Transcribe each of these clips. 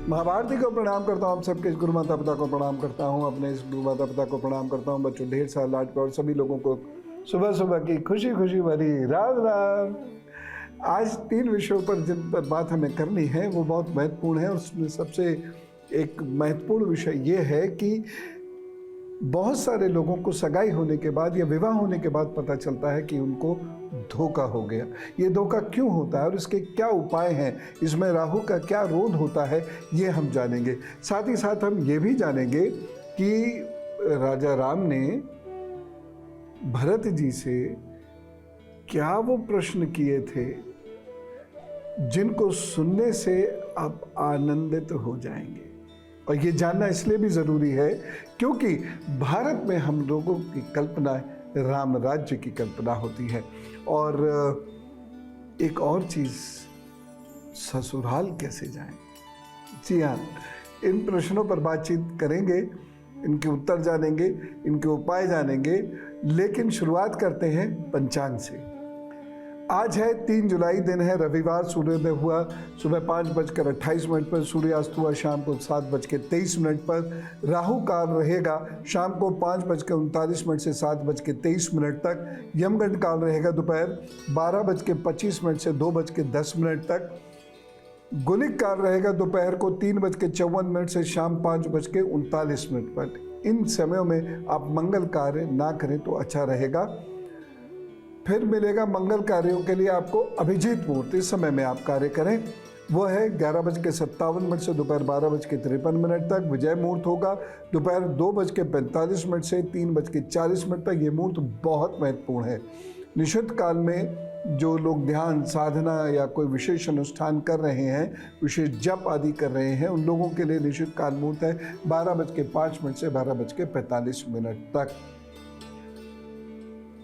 महाभारती को प्रणाम करता हूँ, सबके गुरु माता पिता को प्रणाम करता हूँ, अपने इस गुरु माता पिता को प्रणाम करता हूँ, बच्चों ढेर सारा लाड प्यार, सभी लोगों को सुबह सुबह की खुशी खुशी भरी राम राम। आज 3 विषयों पर जिन पर बात हमें करनी है वो बहुत महत्वपूर्ण है। उसमें सबसे एक महत्वपूर्ण विषय ये है कि बहुत सारे लोगों को सगाई होने के बाद या विवाह होने के बाद पता चलता है कि उनको धोखा हो गया। ये धोखा क्यों होता है और इसके क्या उपाय हैं, इसमें राहु का क्या रोल होता है, ये हम जानेंगे। साथ ही साथ हम ये भी जानेंगे कि राजा राम ने भरत जी से क्या वो प्रश्न किए थे जिनको सुनने से आप आनंदित हो जाएंगे। और ये जानना इसलिए भी ज़रूरी है क्योंकि भारत में हम लोगों की कल्पना राम राज्य की कल्पना होती है। और एक और चीज़, ससुराल कैसे जाएं। जी हाँ, इन प्रश्नों पर बातचीत करेंगे, इनके उत्तर जानेंगे, इनके उपाय जानेंगे। लेकिन शुरुआत करते हैं पंचांग से। आज है 3 जुलाई, दिन है रविवार। सूर्योदय हुआ सुबह 5:28 पर, सूर्यास्त हुआ शाम को 7:23 पर। राहु काल रहेगा शाम को 5:39 से 7:23 तक। यमगंड काल रहेगा दोपहर 12:25 से 2:10 तक। गुलिक काल रहेगा दोपहर को 3:54 से शाम 5:39 पर। इन समयों में आप मंगल कार्य ना करें तो अच्छा रहेगा। फिर मिलेगा मंगल कार्यों के लिए आपको अभिजीत मुहूर्त, इस समय में आप कार्य करें। वो है 11:57 से दोपहर 12:53 तक। विजय मुहूर्त होगा दोपहर 2:45 से 3:40 तक। ये मुहूर्त बहुत महत्वपूर्ण है। निषिद्ध काल में जो लोग ध्यान साधना या कोई विशेष अनुष्ठान कर रहे हैं, विशेष जप आदि कर रहे हैं, उन लोगों के लिए निषिद्ध काल मुहूर्त है 12:05 से 12:45 तक।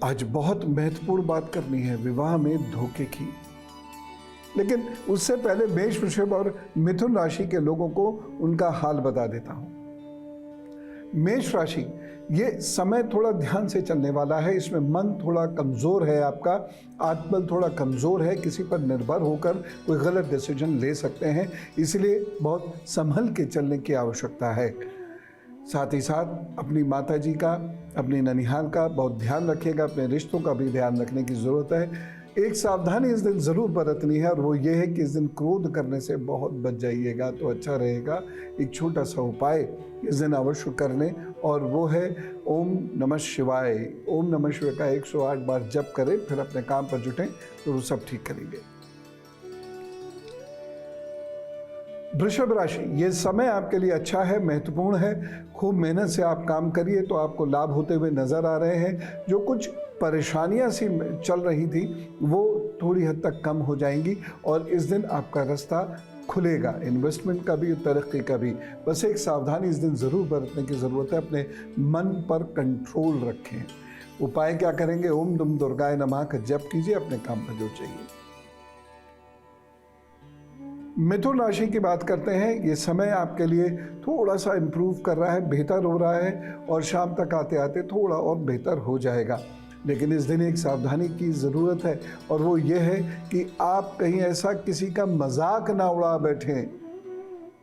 आज बहुत महत्वपूर्ण बात करनी है विवाह में धोखे की। लेकिन उससे पहले मेष, वृषभ और मिथुन राशि के लोगों को उनका हाल बता देता हूं। मेष राशि, ये समय थोड़ा ध्यान से चलने वाला है। इसमें मन थोड़ा कमजोर है, आपका आत्मबल थोड़ा कमजोर है। किसी पर निर्भर होकर कोई गलत डिसीजन ले सकते हैं, इसलिए बहुत संभल के चलने की आवश्यकता है। साथ ही साथ अपनी माता जी का, अपनी ननिहाल का बहुत ध्यान रखिएगा। अपने रिश्तों का भी ध्यान रखने की ज़रूरत है। एक सावधानी इस दिन ज़रूर बरतनी है और वो ये है कि इस दिन क्रोध करने से बहुत बच जाइएगा तो अच्छा रहेगा। एक छोटा सा उपाय इस दिन अवश्य कर लें और वो है ओम नमः शिवाय। ओम नमः शिवाय का 108 बार जप करें, फिर अपने काम पर जुटें तो वो सब ठीक करेंगे। वृषभ राशि, ये समय आपके लिए अच्छा है, महत्वपूर्ण है। खूब मेहनत से आप काम करिए तो आपको लाभ होते हुए नजर आ रहे हैं। जो कुछ परेशानियां सी चल रही थी वो थोड़ी हद तक कम हो जाएंगी और इस दिन आपका रास्ता खुलेगा, इन्वेस्टमेंट का भी, तरक्की का भी। बस एक सावधानी इस दिन ज़रूर बरतने की ज़रूरत है। अपने मन पर कंट्रोल रखें। उपाय क्या करेंगे? ओम दुम दुर्गाय नमः का जप कीजिए, अपने काम पर जुट जाइए। मिथुन राशि की बात करते हैं। ये समय आपके लिए थोड़ा सा इम्प्रूव कर रहा है, बेहतर हो रहा है और शाम तक आते आते थोड़ा और बेहतर हो जाएगा। लेकिन इस दिन एक सावधानी की ज़रूरत है और वो ये है कि आप कहीं ऐसा किसी का मजाक ना उड़ा बैठें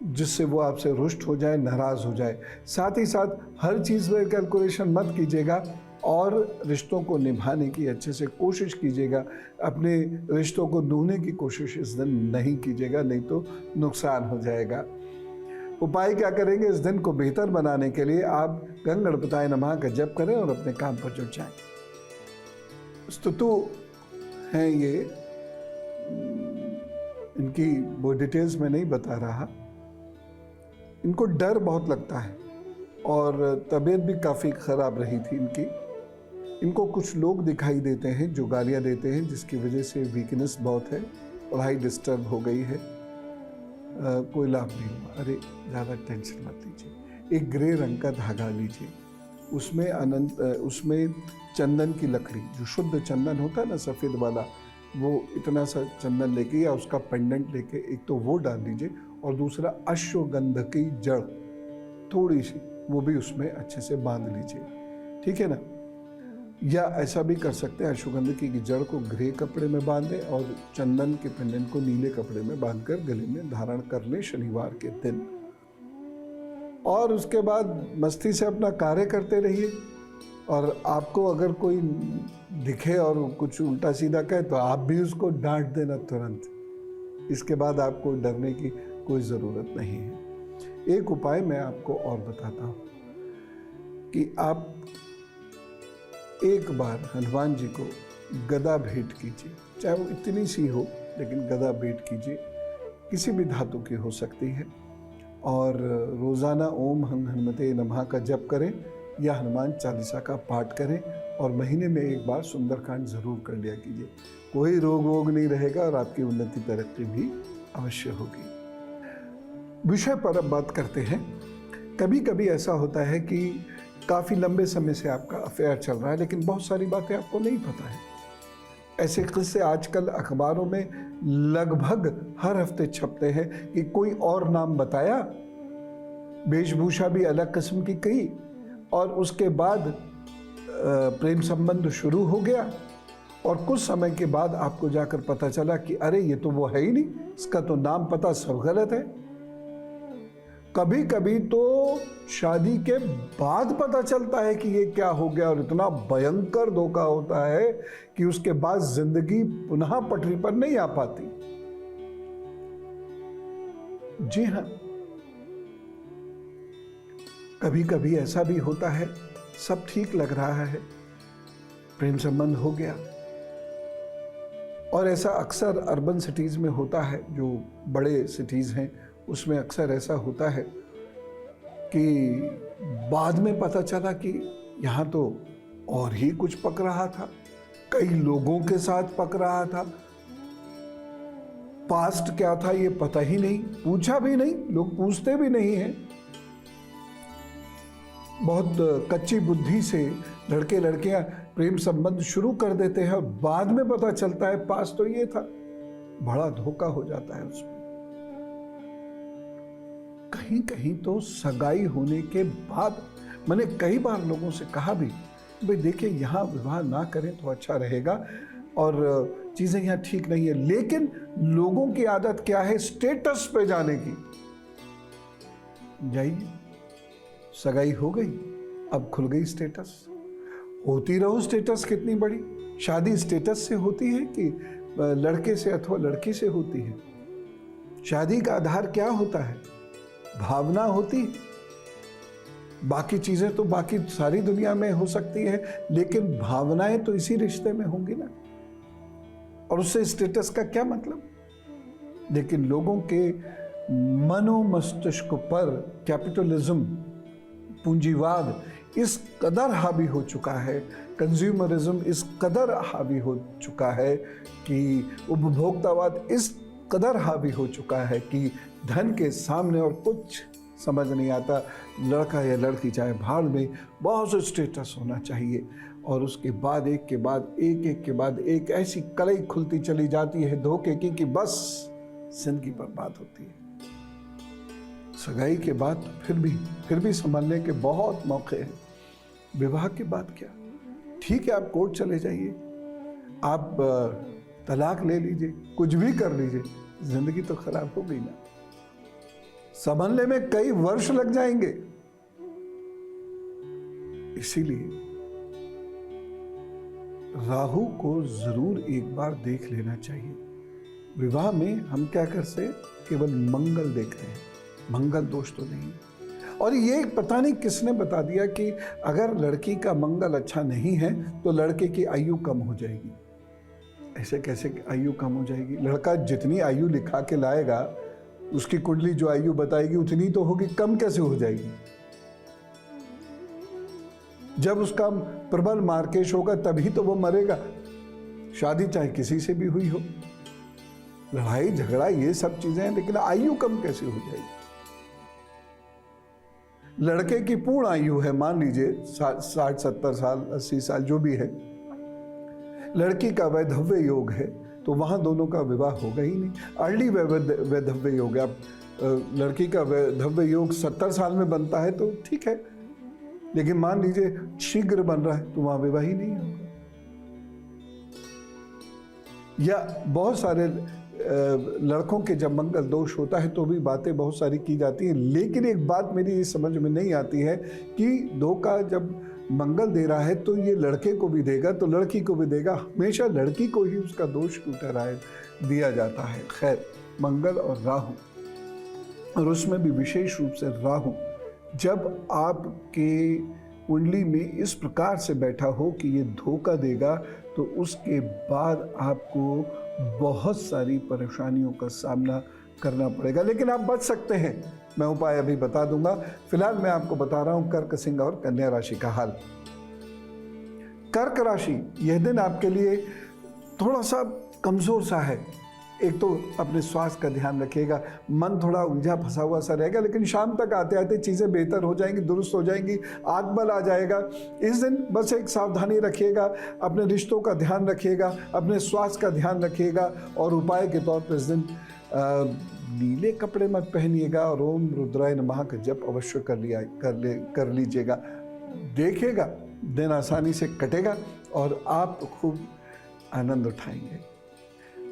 जिससे वो आपसे रुष्ट हो जाए, नाराज़ हो जाए। साथ ही साथ हर चीज़ में कैलकुलेशन मत कीजिएगा और रिश्तों को निभाने की अच्छे से कोशिश कीजिएगा। अपने रिश्तों को दूने की कोशिश इस दिन नहीं कीजिएगा, नहीं तो नुकसान हो जाएगा। उपाय क्या करेंगे? इस दिन को बेहतर बनाने के लिए आप गणपताय नमः का जप करें और अपने काम पर जुट जाएं। स्तुतु हैं ये, इनकी वो डिटेल्स मैं नहीं बता रहा। इनको डर बहुत लगता है और तबीयत भी काफ़ी ख़राब रही थी इनकी। इनको कुछ लोग दिखाई देते हैं जो गालियाँ देते हैं, जिसकी वजह से वीकनेस बहुत है, पढ़ाई डिस्टर्ब हो गई है। कोई लाभ नहीं हुआ। अरे ज़्यादा टेंशन मत लीजिए। एक ग्रे रंग का धागा लीजिए, उसमें चंदन की लकड़ी, जो शुद्ध चंदन होता है ना सफ़ेद वाला, वो इतना सा चंदन लेके या उसका पेंडेंट लेके एक तो वो डाल दीजिए और दूसरा अश्वगंध की जड़ थोड़ी सी वो भी उसमें अच्छे से बांध लीजिए। ठीक है ना? या ऐसा भी कर सकते हैं, अश्वगंधा की जड़ को ग्रे कपड़े में बांधें और चंदन के पेंडेंट को नीले कपड़े में बांधकर गले में धारण कर लें शनिवार के दिन। और उसके बाद मस्ती से अपना कार्य करते रहिए। और आपको अगर कोई दिखे और कुछ उल्टा सीधा कहे तो आप भी उसको डांट देना तुरंत। इसके बाद आपको डरने की कोई ज़रूरत नहीं है। एक उपाय मैं आपको और बताता हूँ कि आप एक बार हनुमान जी को गदा भेंट कीजिए, चाहे वो इतनी सी हो, लेकिन गदा भेंट कीजिए, किसी भी धातु की हो सकती है। और रोज़ाना ओम हं हनुमते नमः का जप करें या हनुमान चालीसा का पाठ करें और महीने में एक बार सुंदरकांड ज़रूर कर लिया कीजिए। कोई रोग वोग नहीं रहेगा और आपकी उन्नति तरक्की भी अवश्य होगी। विषय पर अब बात करते हैं। कभी कभी ऐसा होता है कि काफ़ी लंबे समय से आपका अफेयर चल रहा है, लेकिन बहुत सारी बातें आपको नहीं पता है। ऐसे किस्से आजकल अखबारों में लगभग हर हफ्ते छपते हैं कि कोई और नाम बताया, वेशभूषा भी अलग किस्म की कही, और उसके बाद प्रेम संबंध शुरू हो गया और कुछ समय के बाद आपको जाकर पता चला कि अरे ये तो वो है ही नहीं, इसका तो नाम पता सब गलत है। कभी कभी तो शादी के बाद पता चलता है कि ये क्या हो गया, और इतना भयंकर धोखा होता है कि उसके बाद जिंदगी पुनः पटरी पर नहीं आ पाती। जी हाँ, कभी कभी ऐसा भी होता है, सब ठीक लग रहा है, प्रेम संबंध हो गया। और ऐसा अक्सर अर्बन सिटीज में होता है, जो बड़े सिटीज हैं उसमें अक्सर ऐसा होता है कि बाद में पता चला कि यहाँ तो और ही कुछ पक रहा था, कई लोगों के साथ पक रहा था, पास्ट क्या था ये पता ही नहीं, पूछा भी नहीं, लोग पूछते भी नहीं हैं। बहुत कच्ची बुद्धि से लड़के लड़कियां प्रेम संबंध शुरू कर देते हैं और बाद में पता चलता है पास तो ये था। बड़ा धोखा हो जाता है उसमें। कहीं कहीं तो सगाई होने के बाद, मैंने कई बार लोगों से कहा भी, भाई देखिए यहाँ विवाह ना करें तो अच्छा रहेगा और चीजें यहाँ ठीक नहीं है, लेकिन लोगों की आदत क्या है, स्टेटस पे जाने की। जाइए, सगाई हो गई, अब खुल गई स्टेटस, होती रहो स्टेटस कितनी बड़ी। शादी स्टेटस से होती है कि लड़के से अथवा लड़की से होती है? शादी का आधार क्या होता है? भावना होती है। बाकी चीजें तो बाकी सारी दुनिया में हो सकती है, लेकिन भावनाएं तो इसी रिश्ते में होंगी ना। और उससे स्टेटस का क्या मतलब? लेकिन लोगों के मनोमस्तिष्क पर कैपिटलिज्म, पूंजीवाद इस कदर हावी हो चुका है, कंज्यूमरिज्म इस कदर हावी हो चुका है कि उपभोक्तावाद इस कदर हावी हो चुका है कि धन के सामने और कुछ समझ नहीं आता। लड़का या लड़की चाहे भाड़ में, बहुत से स्टेटस होना चाहिए, और उसके बाद एक के बाद एक के बाद एक ऐसी कलई खुलती चली जाती है धोखे की कि बस जिंदगी बर्बाद होती है। सगाई के बाद फिर भी संभलने के बहुत मौके हैं। विवाह के बाद क्या, ठीक है आप कोर्ट चले जाइए, आप तलाक ले लीजिए, कुछ भी कर लीजिए, जिंदगी तो खराब हो गई ना। संभलने में कई वर्ष लग जाएंगे। इसीलिए राहु को जरूर एक बार देख लेना चाहिए। विवाह में हम क्या करते, केवल मंगल देख रहे हैं, मंगल दोष तो नहीं। और ये पता नहीं किसने बता दिया कि अगर लड़की का मंगल अच्छा नहीं है तो लड़के की आयु कम हो जाएगी। ऐसे कैसे आयु कम हो जाएगी? लड़का जितनी आयु लिखा के लाएगा, उसकी कुंडली जो आयु बताएगी उतनी तो होगी, कम कैसे हो जाएगी? जब उसका प्रबल मार्केश होगा तभी तो वो मरेगा। शादी चाहे किसी से भी हुई हो, लड़ाई झगड़ा ये सब चीजें हैं, लेकिन आयु कम कैसे हो जाएगी? लड़के की पूर्ण आयु है, मान लीजिए 60, 70 साल, 80 साल जो भी है, लड़की का वैधव्य योग है, तो वहां दोनों का विवाह होगा ही नहीं। अर्ली वैधव्य योग है, अब लड़की का वैधव्य योग 70 साल में बनता है तो ठीक है, लेकिन मान लीजिए शीघ्र बन रहा है तो वहां विवाह ही नहीं होगा। या बहुत सारे लड़कों के जब मंगल दोष होता है तो भी बातें बहुत सारी की जाती हैं, लेकिन एक बात मेरी ये समझ में नहीं आती है कि धोखा जब मंगल दे रहा है तो ये लड़के को भी देगा तो लड़की को भी देगा, हमेशा लड़की को ही उसका दोष क्यों ठहराया दिया जाता है। खैर, मंगल और राहु, और उसमें भी विशेष रूप से राहु जब आपके कुंडली में इस प्रकार से बैठा हो कि ये धोखा देगा, तो उसके बाद आपको बहुत सारी परेशानियों का सामना करना पड़ेगा, लेकिन आप बच सकते हैं। मैं उपाय अभी बता दूंगा। फिलहाल मैं आपको बता रहा हूं कर्क, सिंह और कन्या राशि का हाल। कर्क राशि, यह दिन आपके लिए थोड़ा सा कमजोर सा है। एक तो अपने स्वास्थ्य का ध्यान रखिएगा, मन थोड़ा उलझा फंसा हुआ सा रहेगा, लेकिन शाम तक आते आते चीज़ें बेहतर हो जाएंगी, दुरुस्त हो जाएंगी, आत्मबल आ जाएगा। इस दिन बस एक सावधानी रखिएगा, अपने रिश्तों का ध्यान रखिएगा, अपने स्वास्थ्य का ध्यान रखिएगा, और उपाय के तौर पर इस दिन नीले कपड़े मत पहनिएगा और ओम रुद्राय नमः का जप अवश्य कर लीजिएगा। देखिएगा दिन आसानी से कटेगा और आप खूब आनंद उठाएंगे।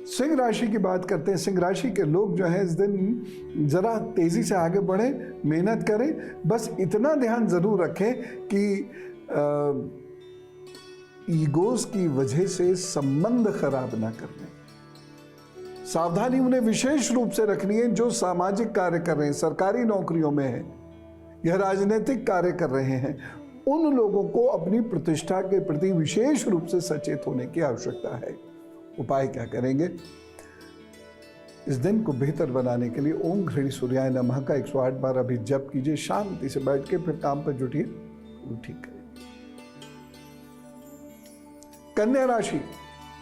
सिंह राशि की बात करते हैं। सिंह राशि के लोग जो है इस दिन जरा तेजी से आगे बढ़ें, मेहनत करें, बस इतना ध्यान जरूर रखें कि ईगोस की वजह से संबंध खराब ना कर लें। सावधानी उन्हें विशेष रूप से रखनी है जो सामाजिक कार्य कर रहे हैं, सरकारी नौकरियों में है या राजनीतिक कार्य कर रहे हैं। उन लोगों को अपनी प्रतिष्ठा के प्रति विशेष रूप से सचेत होने की आवश्यकता है। उपाय क्या करेंगे? इस दिन को बेहतर बनाने के लिए ओम घृणी सूर्याय नमः का 108 बार अभी जप कीजिए। शांति से बैठ के फिर काम पर जुटिए, वो ठीक करें। कन्या राशि,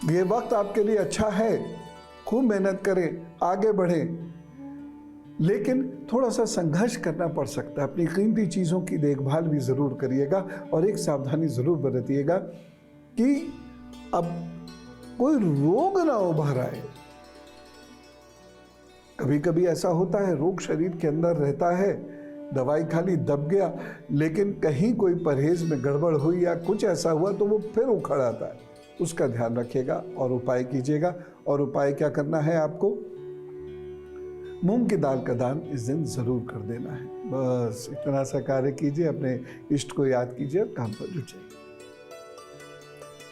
ये वक्त आपके लिए अच्छा है, खूब मेहनत करें, आगे बढ़ें, लेकिन थोड़ा सा संघर्ष करना पड़ सकता है। अपनी कीमती चीजों की देखभाल भी जरूर करिएगा और एक सावधानी जरूर बरतिएगा कि अब कोई रोग ना उभर आए। कभी कभी ऐसा होता है, रोग शरीर के अंदर रहता है, दवाई खाली दब गया, लेकिन कहीं कोई परहेज में गड़बड़ हुई या कुछ ऐसा हुआ तो वो फिर उखड़ आता है। उसका ध्यान रखिएगा और उपाय कीजिएगा। और उपाय क्या करना है आपको? मूंग की दाल का दान इस दिन जरूर कर देना है। बस इतना सा कार्य कीजिए, अपने इष्ट को याद कीजिए और काम पर जुट जाइए।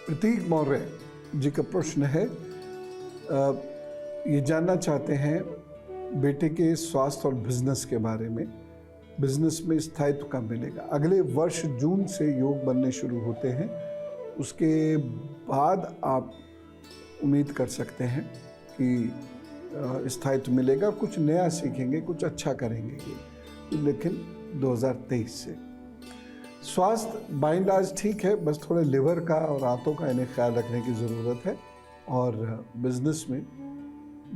प्रतीक मौर्य जी का प्रश्न है, ये जानना चाहते हैं बेटे के स्वास्थ्य और बिजनेस के बारे में। बिजनेस में स्थायित्व कब मिलेगा? अगले वर्ष जून से योग बनने शुरू होते हैं, उसके बाद आप उम्मीद कर सकते हैं कि स्थायित्व मिलेगा, कुछ नया सीखेंगे, कुछ अच्छा करेंगे ये, लेकिन 2023 से। स्वास्थ्य बाय एंड लार्ज ठीक है, बस थोड़े लिवर का और आंतों का इन्हें ख्याल रखने की ज़रूरत है। और बिजनेस में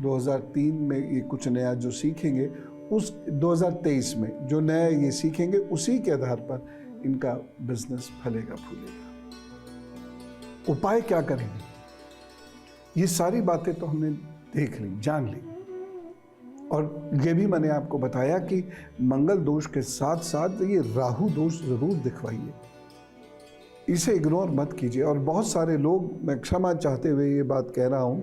2003 में ये कुछ नया जो सीखेंगे, उस 2023 में जो नया ये सीखेंगे उसी के आधार पर इनका बिजनेस फलेगा फूलेगा। उपाय क्या करेंगे? ये सारी बातें तो हमने देख ली, जान ली, और ये भी मैंने आपको बताया कि मंगल दोष के साथ साथ ये राहु दोष जरूर दिखवाइए, इसे इग्नोर मत कीजिए। और बहुत सारे लोग, मैं क्षमा चाहते हुए ये बात कह रहा हूँ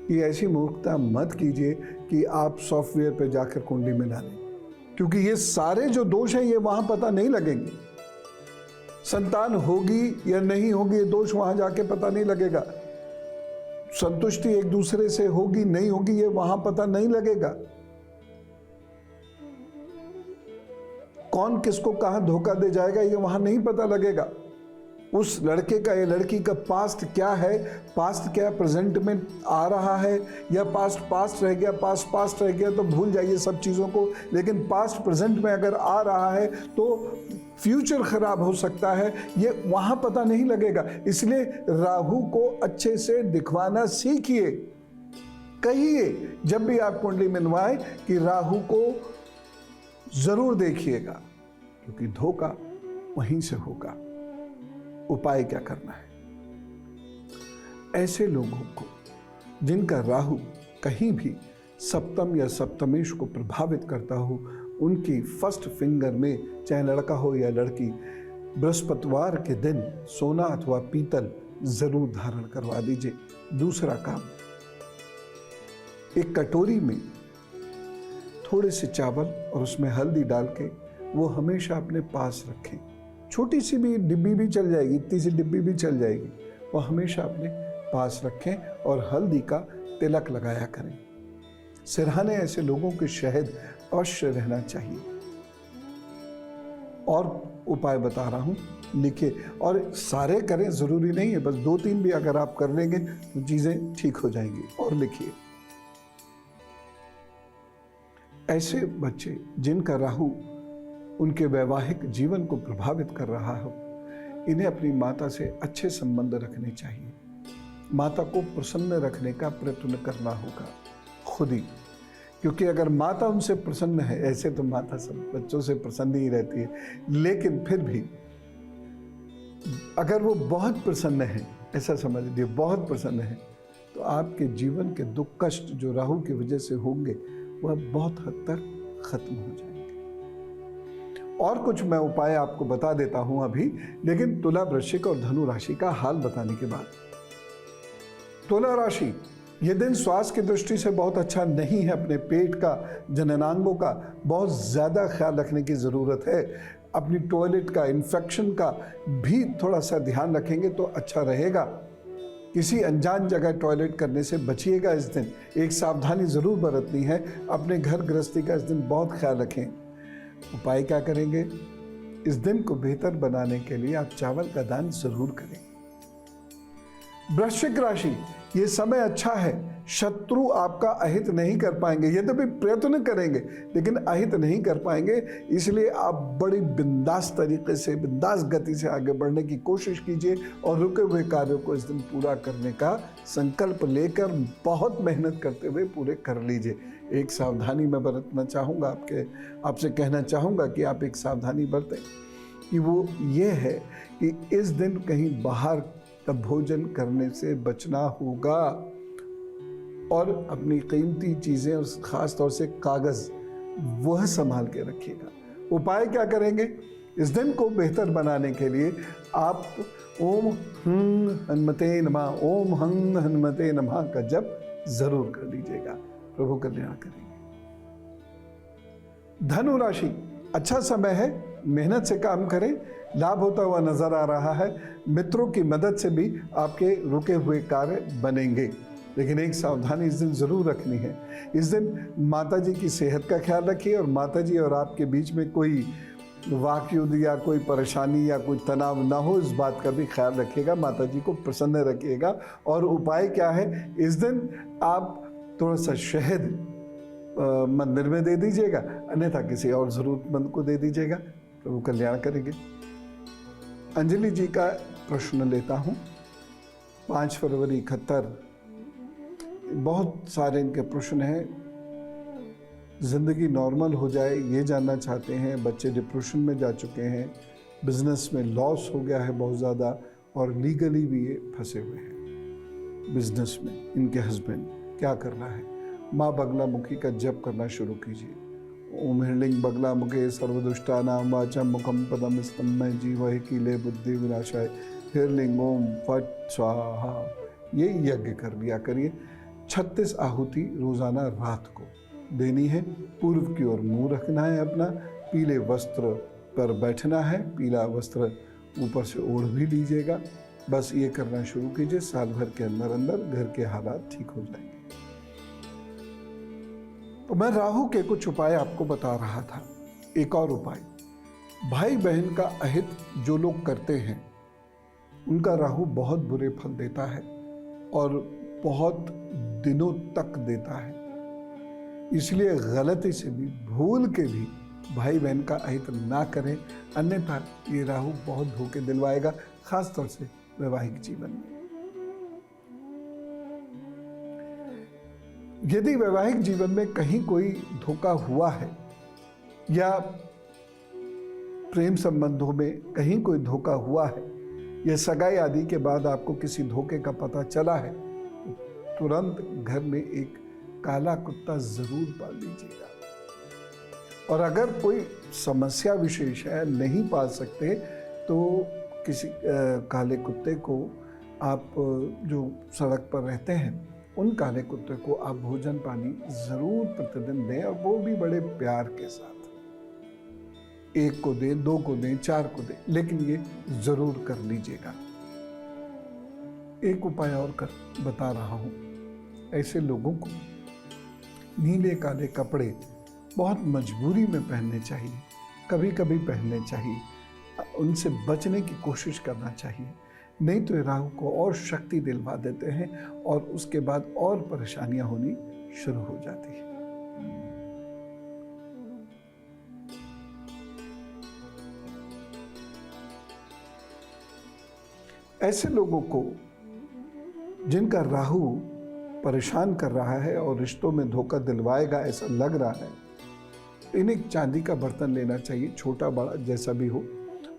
कि ऐसी मूर्खता मत कीजिए कि आप सॉफ्टवेयर पे जाकर कुंडली मिला लें, क्योंकि ये सारे जो दोष हैं ये वहां पता नहीं लगेंगे। संतान होगी या नहीं होगी ये दोष वहां जाके पता नहीं लगेगा। संतुष्टि एक दूसरे से होगी नहीं होगी ये वहां पता नहीं लगेगा। कौन किसको कहां धोखा दे जाएगा ये वहां नहीं पता लगेगा। उस लड़के का या लड़की का पास्ट क्या है, पास्ट क्या प्रेजेंट में आ रहा है, या पास्ट रह गया, पास्ट रह गया तो भूल जाइए सब चीज़ों को। लेकिन पास्ट प्रेजेंट में अगर आ रहा है तो फ्यूचर खराब हो सकता है, ये वहां पता नहीं लगेगा। इसलिए राहु को अच्छे से दिखवाना सीखिए। कहिए जब भी आप कुंडली मिलवाएं कि राहु को जरूर देखिएगा, क्योंकि धोखा वहीं से होगा। उपाय क्या करना है? ऐसे लोगों को जिनका राहु कहीं भी सप्तम या सप्तमेश को प्रभावित करता हो, उनकी फर्स्ट फिंगर में, चाहे लड़का हो या लड़की, बृहस्पतिवार के दिन सोना अथवा पीतल जरूर धारण करवा दीजिए। दूसरा काम, एक कटोरी में थोड़े से चावल और उसमें हल्दी डाल के वो हमेशा अपने पास रखें। छोटी सी भी डिब्बी भी चल जाएगी, इतनी सी डिब्बी भी चल जाएगी, वो हमेशा अपने पास रखें और हल्दी का तिलक लगाया करें। सिरहाने ऐसे लोगों के शहद अवश्य रहना चाहिए। और उपाय बता रहा हूं, लिखिए, और सारे करें, जरूरी नहीं है, बस 2-3 भी अगर आप कर लेंगे तो चीजें ठीक हो जाएंगी। और लिखिए, ऐसे बच्चे जिनका राहु उनके वैवाहिक जीवन को प्रभावित कर रहा हो, इन्हें अपनी माता से अच्छे संबंध रखने चाहिए। माता को प्रसन्न रखने का प्रयत्न करना होगा खुद ही, क्योंकि अगर माता उनसे प्रसन्न है, ऐसे तो माता सब बच्चों से प्रसन्न ही रहती है, लेकिन फिर भी अगर वो बहुत प्रसन्न है, ऐसा समझ लीजिए बहुत प्रसन्न है, तो आपके जीवन के दुख कष्ट जो राहु की वजह से होंगे वह बहुत हद तक खत्म हो जाएंगे। और कुछ मैं उपाय आपको बता देता हूं अभी, लेकिन तुला, वृश्चिक और धनु राशि का हाल बताने के बाद। तुला राशि, यह दिन स्वास्थ्य की दृष्टि से बहुत अच्छा नहीं है। अपने पेट का, जननांगों का बहुत ज़्यादा ख्याल रखने की ज़रूरत है। अपनी टॉयलेट का, इन्फेक्शन का भी थोड़ा सा ध्यान रखेंगे तो अच्छा रहेगा। किसी अनजान जगह टॉयलेट करने से बचिएगा इस दिन। एक सावधानी ज़रूर बरतनी है। अपने घर गृहस्थी का इस दिन बहुत ख्याल रखें। उपाय क्या करेंगे? इस दिन को बेहतर बनाने के लिए आप चावल का दान ज़रूर करें। वृश्चिक राशि, ये समय अच्छा है। शत्रु आपका अहित नहीं कर पाएंगे, यद्यपि प्रयत्न करेंगे लेकिन अहित नहीं कर पाएंगे। इसलिए आप बड़ी बिंदास तरीके से, बिंदास गति से आगे बढ़ने की कोशिश कीजिए और रुके हुए कार्यों को इस दिन पूरा करने का संकल्प लेकर बहुत मेहनत करते हुए पूरे कर लीजिए। एक सावधानी मैं बरतना चाहूँगा, आपसे कहना चाहूँगा कि आप एक सावधानी बरतें, कि वो ये है कि इस दिन कहीं बाहर का भोजन करने से बचना होगा और अपनी कीमती चीज़ें और ख़ास तौर से कागज़ वह संभाल के रखिएगा। उपाय क्या करेंगे? इस दिन को बेहतर बनाने के लिए आप ओम हंग हनुमते नमः, ओम हंग हनुमते नमः का जप जरूर कर लीजिएगा। प्रभु कल्याण करेंगे। धनु राशि, अच्छा समय है, मेहनत से काम करें, लाभ होता हुआ नजर आ रहा है। मित्रों की मदद से भी आपके रुके हुए कार्य बनेंगे, लेकिन एक सावधानी इस दिन जरूर रखनी है। इस दिन माता जी की सेहत का ख्याल रखिए और माता जी और आपके बीच में कोई वाकयुद्ध या कोई परेशानी या कोई तनाव ना हो, इस बात का भी ख्याल रखिएगा। माता जी को प्रसन्न रखिएगा। और उपाय क्या है? इस दिन आप थोड़ा सा शहद मंदिर में दे दीजिएगा, अन्यथा किसी और जरूरतमंद को दे दीजिएगा। प्रभु कल्याण करेंगे। अंजलि जी का प्रश्न लेता हूँ। 5 फरवरी 71, बहुत सारे इनके प्रश्न हैं। ज़िंदगी नॉर्मल हो जाए ये जानना चाहते हैं। बच्चे डिप्रेशन में जा चुके हैं, बिजनेस में लॉस हो गया है बहुत ज़्यादा, और लीगली भी ये फंसे हुए हैं बिजनेस में। इनके हस्बैंड क्या करना है? माँ बगलामुखी का जप करना शुरू कीजिए। ओम हिरलिंग बगलामुखे सर्वदुष्टानां वाचा मुखम पदम स्तम्भय जीवहि कीले बुद्धि विनाशाय हिरलिंग ओम फट स्वाहा। ये यज्ञ कर लिया करिए। 36 आहुति रोजाना रात को देनी है। पूर्व की ओर मुंह रखना है अपना, पीले वस्त्र पर बैठना है, पीला वस्त्र ऊपर से ओढ़ भी लीजिएगा। बस ये करना शुरू कीजिए। साल भर के अंदर अंदर घर के हालात ठीक हो जाएंगे। तो मैं राहु के कुछ उपाय आपको बता रहा था। एक और उपाय, भाई बहन का अहित जो लोग करते हैं उनका राहु बहुत बुरे फल देता है और बहुत दिनों तक देता है। इसलिए गलती से भी, भूल के भी भाई बहन का अहित ना करें, अन्यथा ये राहु बहुत धोखे दिलवाएगा, खास तौर से वैवाहिक जीवन में। यदि वैवाहिक जीवन में कहीं कोई धोखा हुआ है या प्रेम संबंधों में कहीं कोई धोखा हुआ है या सगाई आदि के बाद आपको किसी धोखे का पता चला है, तो तुरंत घर में एक काला कुत्ता जरूर पाल लीजिएगा। और अगर कोई समस्या विशेष है, नहीं पाल सकते, तो किसी काले कुत्ते को आप जो सड़क पर रहते हैं उन काले कुत्ते को आप भोजन पानी जरूर प्रतिदिन दें, और वो भी बड़े प्यार के साथ। 1 को दें, 2 को दें, 4 को दें, लेकिन ये जरूर कर लीजिएगा। एक उपाय और बता रहा हूं, ऐसे लोगों को नीले काले कपड़े बहुत मजबूरी में पहनने चाहिए, कभी कभी पहनने चाहिए, उनसे बचने की कोशिश करना चाहिए, नहीं तो राहु को और शक्ति दिलवा देते हैं और उसके बाद और परेशानियां होनी शुरू हो जाती है। ऐसे लोगों को जिनका राहु परेशान कर रहा है और रिश्तों में धोखा दिलवाएगा ऐसा लग रहा है, इन्हें चांदी का बर्तन लेना चाहिए, छोटा बड़ा जैसा भी हो,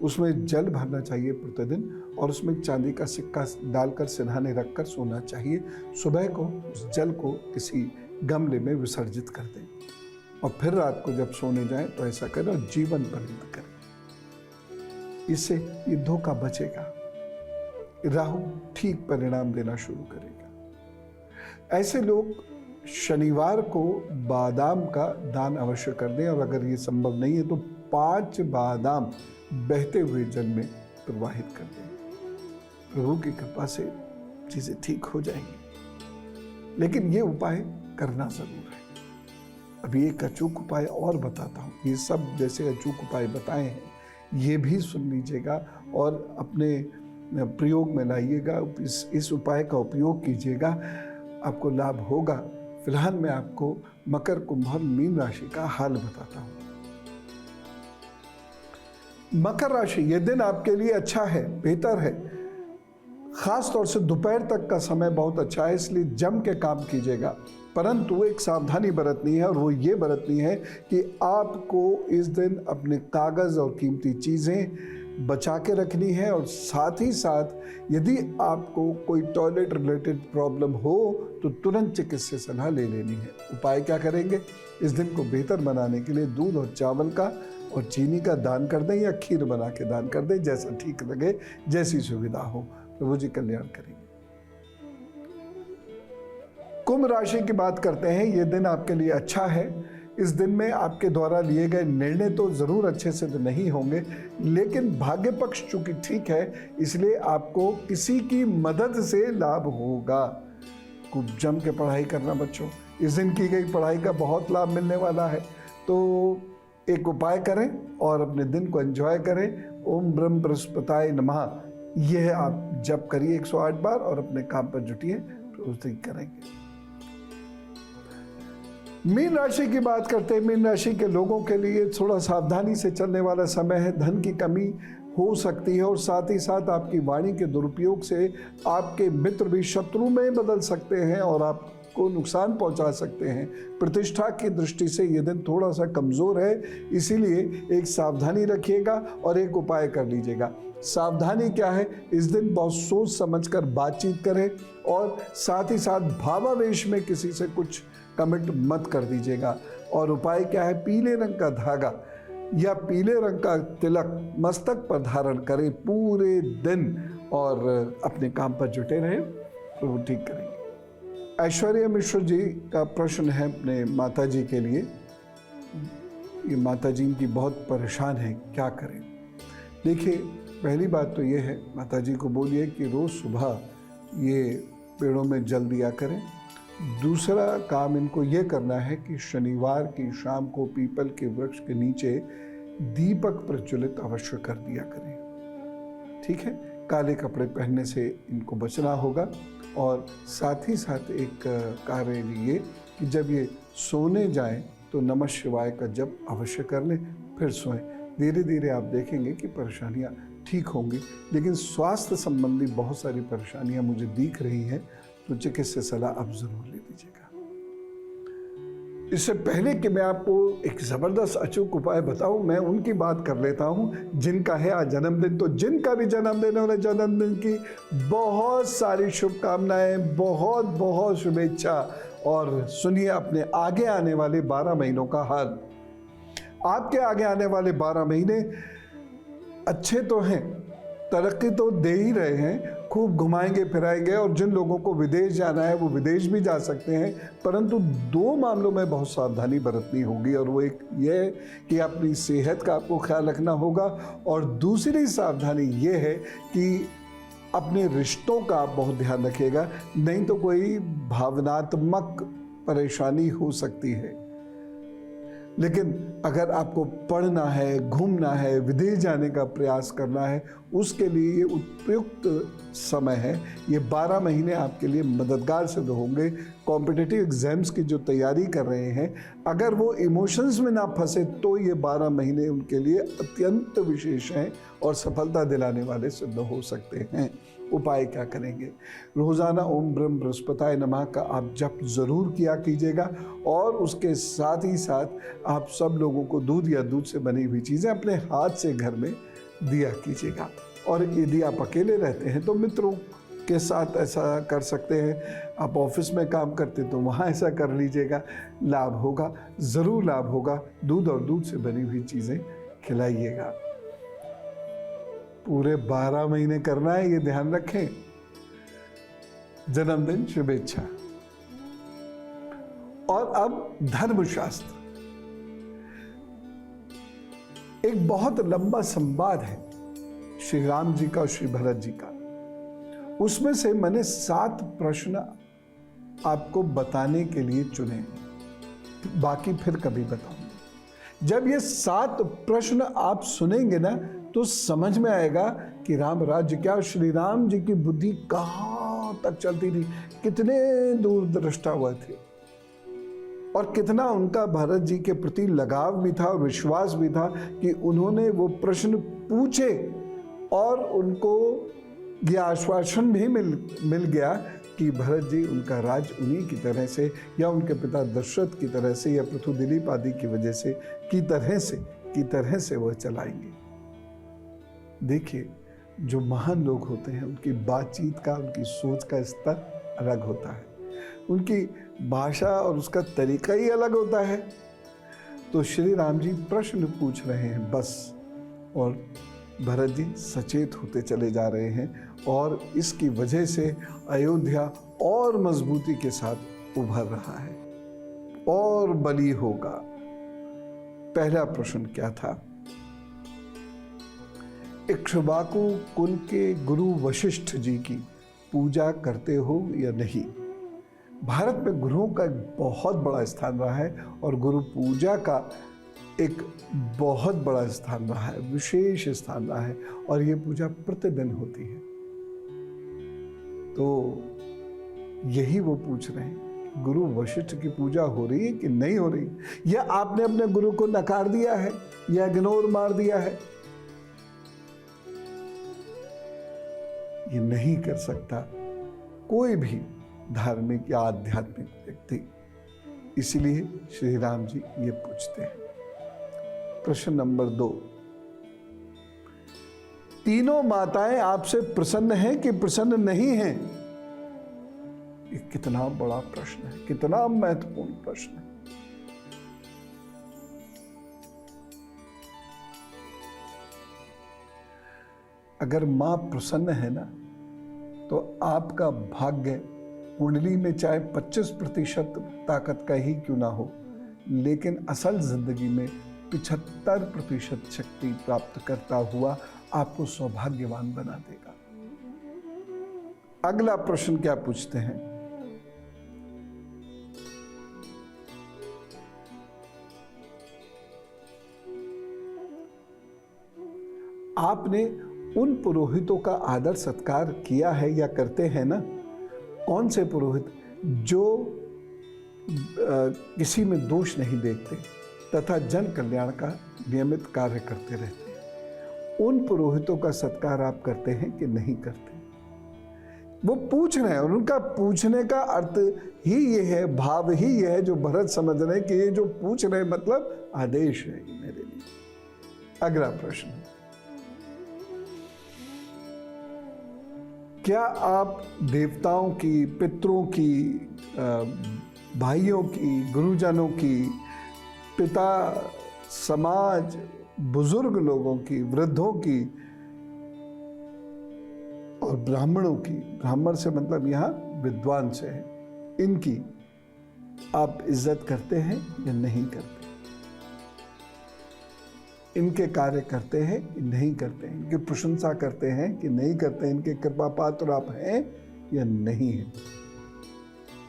उसमें जल भरना चाहिए प्रतिदिन, और उसमें चांदी का सिक्का डालकर सिरहाने रखकर सोना चाहिए। सुबह को उस जल को किसी गमले में विसर्जित कर दें और फिर रात को जब सोने जाएं तो ऐसा करें और जीवन पर्यंत करें। इससे ये धोखा बचेगा, राहु ठीक परिणाम देना शुरू करेगा। ऐसे लोग शनिवार को बादाम का दान अवश्य कर दें, और अगर ये संभव नहीं है तो 5 बादाम बहते हुए जल में प्रवाहित कर दें। प्रभु की कृपा से चीजें ठीक हो जाएंगी, लेकिन ये उपाय करना जरूर है। अभी एक अचूक उपाय और बताता हूँ। ये सब जैसे अचूक उपाय बताए हैं ये भी सुन लीजिएगा और अपने प्रयोग में लाइएगा। इस उपाय का उपयोग कीजिएगा, आपको लाभ होगा। फिलहाल मैं आपको मकर, कुंभ और मीन राशि का हाल बताता हूँ। मकर राशि, यह दिन आपके लिए अच्छा है, बेहतर है। खास तौर से दोपहर तक का समय बहुत अच्छा है, इसलिए जम के काम कीजिएगा। परंतु एक सावधानी बरतनी है, और वो ये बरतनी है कि आपको इस दिन अपने कागज और कीमती चीजें बचा के रखनी है, और साथ ही साथ यदि आपको कोई टॉयलेट रिलेटेड प्रॉब्लम हो तो तुरंत चिकित्सकीय सलाह ले लेनी है। उपाय क्या करेंगे? इस दिन को बेहतर बनाने के लिए दूध और चावल का और चीनी का दान कर दें, या खीर बना के दान कर दें, जैसा ठीक लगे, जैसी सुविधा हो। प्रभु जी कल्याण करेंगे। कुंभ राशि की बात करते हैं। यह दिन आपके लिए अच्छा है। इस दिन में आपके द्वारा लिए गए निर्णय तो जरूर अच्छे से तो नहीं होंगे, लेकिन भाग्य पक्ष चूंकि ठीक है, इसलिए आपको किसी की मदद से लाभ होगा। खूब जम के पढ़ाई करना बच्चों, इस दिन की गई पढ़ाई का बहुत लाभ मिलने वाला है। तो एक उपाय करें और अपने दिन को एंजॉय करें। ओम ब्रह्म बृहस्पताय नमः, यह आप जप करिए 108 बार और अपने काम पर जुटिए, तो उस दिन करेंगे। मीन राशि की बात करते हैं। मीन राशि के लोगों के लिए थोड़ा सावधानी से चलने वाला समय है। धन की कमी हो सकती है, और साथ ही साथ आपकी वाणी के दुरुपयोग से आपके मित्र भी शत्रु में बदल सकते हैं और आपको नुकसान पहुंचा सकते हैं। प्रतिष्ठा की दृष्टि से यह दिन थोड़ा सा कमजोर है, इसीलिए एक सावधानी रखिएगा और एक उपाय कर लीजिएगा। सावधानी क्या है? इस दिन बहुत सोच समझकर बातचीत करें, और साथ ही साथ भावावेश में किसी से कुछ कमिट मत कर दीजिएगा। और उपाय क्या है? पीले रंग का धागा या पीले रंग का तिलक मस्तक पर धारण करें पूरे दिन, और अपने काम पर जुटे रहें, तो वो ठीक करेंगे। ऐश्वर्या मिश्र जी का प्रश्न है अपने माता जी के लिए। ये माता जी इनकी बहुत परेशान है, क्या करें? देखिए, पहली बात तो ये है, माता जी को बोलिए कि रोज़ सुबह ये पेड़ों में जल दिया करें। दूसरा काम इनको ये करना है कि शनिवार की शाम को पीपल के वृक्ष के नीचे दीपक प्रज्वलित अवश्य कर दिया करें। ठीक है? काले कपड़े पहनने से इनको बचना होगा। और साथ ही साथ एक कार्य ये कि जब ये सोने जाएं तो नमः शिवाय का जप अवश्य कर लें, फिर सोएं। धीरे धीरे आप देखेंगे कि परेशानियां ठीक होंगी, लेकिन स्वास्थ्य संबंधी बहुत सारी परेशानियां मुझे दिख रही हैं, तो चिकित्सा सलाह आप जरूर ले लीजिएगा। इससे पहले कि मैं आपको एक जबरदस्त अचूक उपाय बताऊं, मैं उनकी बात कर लेता हूं जिनका है आज जन्मदिन। तो जिनका भी जन्मदिन है, उन्हें जन्मदिन की बहुत सारी शुभकामनाएं, बहुत बहुत शुभेच्छा। और सुनिए अपने आगे आने वाले 12 महीनों का हाल। आपके आगे आने वाले 12 महीने अच्छे तो हैं, तरक्की तो दे ही रहे हैं, खूब घुमाएंगे फिराएंगे, और जिन लोगों को विदेश जाना है वो विदेश भी जा सकते हैं, परंतु 2 मामलों में बहुत सावधानी बरतनी होगी। और वो एक ये है कि अपनी सेहत का आपको ख्याल रखना होगा, और दूसरी सावधानी ये है कि अपने रिश्तों का आप बहुत ध्यान रखिएगा, नहीं तो कोई भावनात्मक परेशानी हो सकती है। लेकिन अगर आपको पढ़ना है, घूमना है, विदेश जाने का प्रयास करना है, उसके लिए ये उपयुक्त समय है। ये 12 महीने आपके लिए मददगार सिद्ध होंगे। कॉम्पिटिटिव एग्जाम्स की जो तैयारी कर रहे हैं, अगर वो इमोशंस में ना फंसे तो ये 12 महीने उनके लिए अत्यंत विशेष हैं और सफलता दिलाने वाले सिद्ध हो सकते हैं। उपाय क्या करेंगे? रोज़ाना ओम ब्रह्म बृहस्पताय नमः का आप जप जरूर किया कीजिएगा, और उसके साथ ही साथ आप सब लोगों को दूध या दूध से बनी हुई चीज़ें अपने हाथ से घर में दिया कीजिएगा। और यदि आप अकेले रहते हैं तो मित्रों के साथ ऐसा कर सकते हैं। आप ऑफिस में काम करते तो वहाँ ऐसा कर लीजिएगा, लाभ होगा, ज़रूर लाभ होगा। दूध और दूध से बनी हुई चीज़ें खिलाइएगा। पूरे 12 महीने करना है, ये ध्यान रखें। जन्मदिन शुभेच्छा। और अब धर्मशास्त्र, एक बहुत लंबा संवाद है श्री राम जी का और श्री भरत जी का। उसमें से मैंने 7 प्रश्न आपको बताने के लिए चुने, बाकी फिर कभी बताऊंगा। जब ये 7 प्रश्न आप सुनेंगे ना तो समझ में आएगा कि राम राज्य क्या, श्री राम जी की बुद्धि कहां तक चलती थी, कितने दूरदृष्टा हुए थे, और कितना उनका भरत जी के प्रति लगाव भी था और विश्वास भी था कि उन्होंने वो प्रश्न पूछे और उनको यह आश्वासन भी मिल गया कि भरत जी उनका राज उन्हीं की तरह से, या उनके पिता दशरथ की तरह से, या पृथु दिलीप आदि की वजह से की तरह से वह चलाएंगे। देखिए, जो महान लोग होते हैं उनकी बातचीत का, उनकी सोच का स्तर अलग होता है, उनकी भाषा और उसका तरीका ही अलग होता है। तो श्री राम जी प्रश्न पूछ रहे हैं बस, और भरत जी सचेत होते चले जा रहे हैं, और इसकी वजह से अयोध्या और मजबूती के साथ उभर रहा है और बली होगा। पहला प्रश्न क्या था? इक्ष्वाकु कुल के गुरु वशिष्ठ जी की पूजा करते हो या नहीं? भारत में गुरुओं का एक बहुत बड़ा स्थान रहा है, और गुरु पूजा का एक बहुत बड़ा स्थान रहा है, विशेष स्थान रहा है, और ये पूजा प्रतिदिन होती है। तो यही वो पूछ रहे हैं, गुरु वशिष्ठ की पूजा हो रही है कि नहीं हो रही, या आपने अपने गुरु को नकार दिया है या इग्नोर मार दिया है? ये नहीं कर सकता कोई भी धार्मिक या आध्यात्मिक व्यक्ति, इसलिए श्री राम जी ये पूछते हैं। प्रश्न नंबर 2, तीनों माताएं आपसे प्रसन्न हैं कि प्रसन्न नहीं हैं? ये कितना बड़ा प्रश्न है, कितना महत्वपूर्ण प्रश्न है। अगर मां प्रसन्न है ना, तो आपका भाग्य कुंडली में चाहे 25% ताकत का ही क्यों ना हो, लेकिन असल जिंदगी में 75% शक्ति प्राप्त करता हुआ आपको सौभाग्यवान बना देगा। अगला प्रश्न क्या पूछते हैं? आपने उन पुरोहितों का आदर सत्कार किया है या करते हैं ना? कौन से पुरोहित जो किसी में दोष नहीं देखते तथा जन कल्याण का नियमित कार्य करते रहते हैं, उन पुरोहितों का सत्कार आप करते हैं कि नहीं करते? वो पूछ रहे हैं, और उनका पूछने का अर्थ ही ये है, भाव ही ये है जो भरत समझ रहे हैं कि ये जो पूछ रहे हैं मतलब आदेश है मेरे लिए। अगला प्रश्न, क्या आप देवताओं की, पितरों की, भाइयों की, गुरुजनों की, पिता, समाज, बुजुर्ग लोगों की, वृद्धों की और ब्राह्मणों की, ब्राह्मण से मतलब यहाँ विद्वान से है, इनकी आप इज्जत करते हैं या नहीं करते, इनके कार्य करते हैं कि नहीं करते हैं, इनकी प्रशंसा करते हैं कि नहीं करते हैं, इनके कृपा पात्र आप हैं या नहीं है।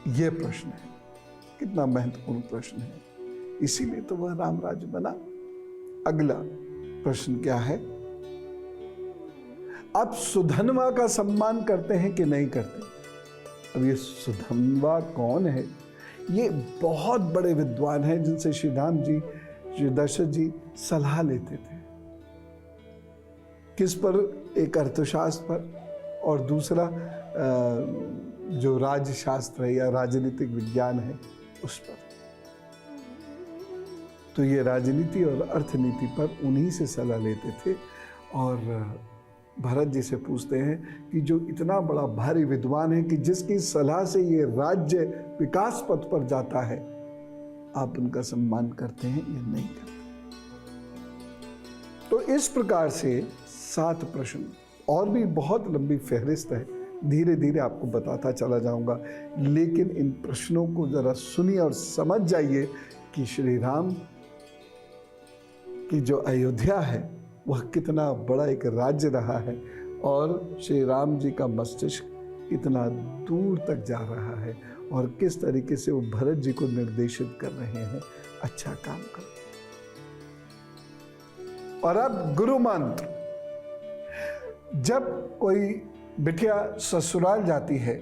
यह प्रश्न है, कितना महत्वपूर्ण प्रश्न है, इसीलिए तो वह राम राज्य बना। अगला प्रश्न क्या है, आप सुधन्वा का सम्मान करते हैं कि नहीं करते। अब ये सुधन्वा कौन है? ये बहुत बड़े विद्वान हैं जिनसे श्री राम जी, श्री दशरथ जी सलाह लेते थे। किस पर? एक अर्थशास्त्र पर और दूसरा जो राजशास्त्र है या राजनीतिक विज्ञान है उस पर। तो ये राजनीति और अर्थनीति पर उन्हीं से सलाह लेते थे और भरत जी से पूछते हैं कि जो इतना बड़ा भारी विद्वान है कि जिसकी सलाह से ये राज्य विकास पथ पर जाता है, आप उनका सम्मान करते हैं या नहीं करते। तो इस प्रकार से 7 प्रश्न, और भी बहुत लंबी फहरिस्त है, धीरे धीरे आपको बताता चला जाऊंगा, लेकिन इन प्रश्नों को जरा सुनिए और समझ जाइए कि श्री राम की जो अयोध्या है वह कितना बड़ा एक राज्य रहा है और श्री राम जी का मस्तिष्क कितना दूर तक जा रहा है और किस तरीके से वो भरत जी को निर्देशित कर रहे हैं, अच्छा काम करो। और अब गुरु मंत्र, जब कोई बिटिया ससुराल जाती है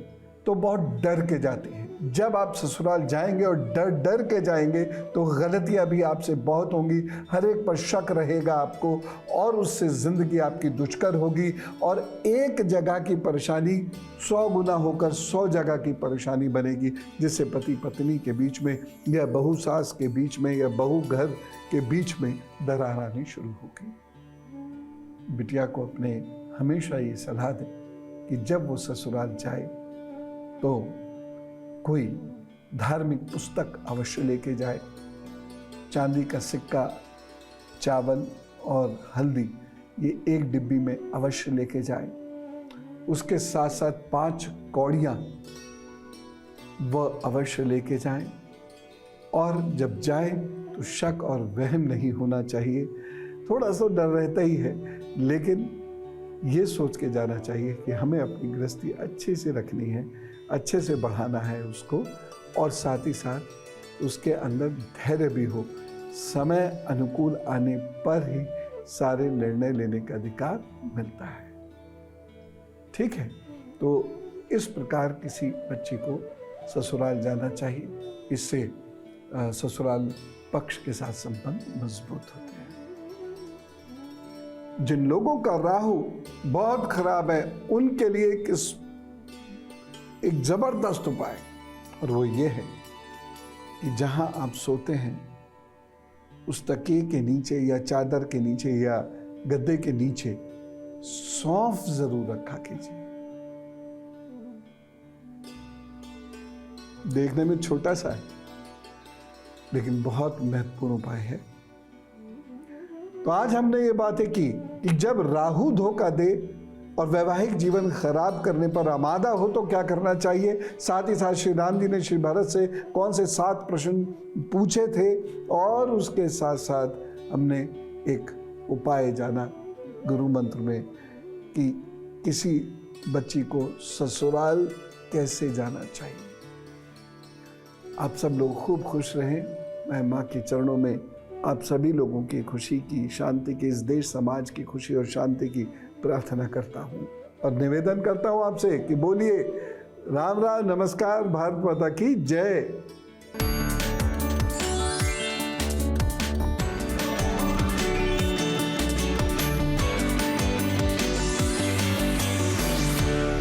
तो बहुत डर के जाती है। जब आप ससुराल जाएंगे और डर डर के जाएंगे तो गलतियां भी आपसे बहुत होंगी, हर एक पर शक रहेगा आपको और उससे जिंदगी आपकी दुष्कर होगी और एक जगह की परेशानी 100 गुना होकर 100 जगह की परेशानी बनेगी, जिससे पति पत्नी के बीच में या बहू सास के बीच में या बहू घर के बीच में दरार आनी शुरू होगी। बिटिया को अपने हमेशा ये सलाह दें कि जब वो ससुराल जाए तो कोई धार्मिक पुस्तक अवश्य लेके जाए, चांदी का सिक्का, चावल और हल्दी ये एक डिब्बी में अवश्य लेके जाए। उसके साथ साथ 5 कौड़ियाँ वह अवश्य लेके जाएं और जब जाए तो शक और वहम नहीं होना चाहिए। थोड़ा सा डर रहता ही है, लेकिन ये सोच के जाना चाहिए कि हमें अपनी गृहस्थी अच्छे से रखनी है, अच्छे से बढ़ाना है उसको और साथ ही साथ उसके अंदर धैर्य भी हो। समय अनुकूल आने पर ही सारे निर्णय लेने का अधिकार मिलता है। ठीक है, तो इस प्रकार किसी बच्ची को ससुराल जाना चाहिए, इससे ससुराल पक्ष के साथ संबंध मजबूत होते हैं। जिन लोगों का राहु बहुत खराब है उनके लिए एक जबरदस्त उपाय, और वो ये है कि जहां आप सोते हैं उस तकिए के नीचे या चादर के नीचे या गद्दे के नीचे सौंफ जरूर रखा कीजिए। देखने में छोटा सा है लेकिन बहुत महत्वपूर्ण उपाय है। तो आज हमने ये बातें की कि जब राहु धोखा दे और वैवाहिक जीवन खराब करने पर आमादा हो तो क्या करना चाहिए, साथ ही साथ श्री राम जी ने श्री भरत से कौन से 7 प्रश्न पूछे थे और उसके साथ साथ हमने एक उपाय जाना गुरु मंत्र में कि किसी बच्ची को ससुराल कैसे जाना चाहिए। आप सब लोग खूब खुश रहें। मैं माँ के चरणों में आप सभी लोगों की खुशी की, शांति की, इस देश समाज की खुशी और शांति की प्रार्थना करता हूँ और निवेदन करता हूँ आपसे कि बोलिए राम राम, नमस्कार, भारत माता की जय।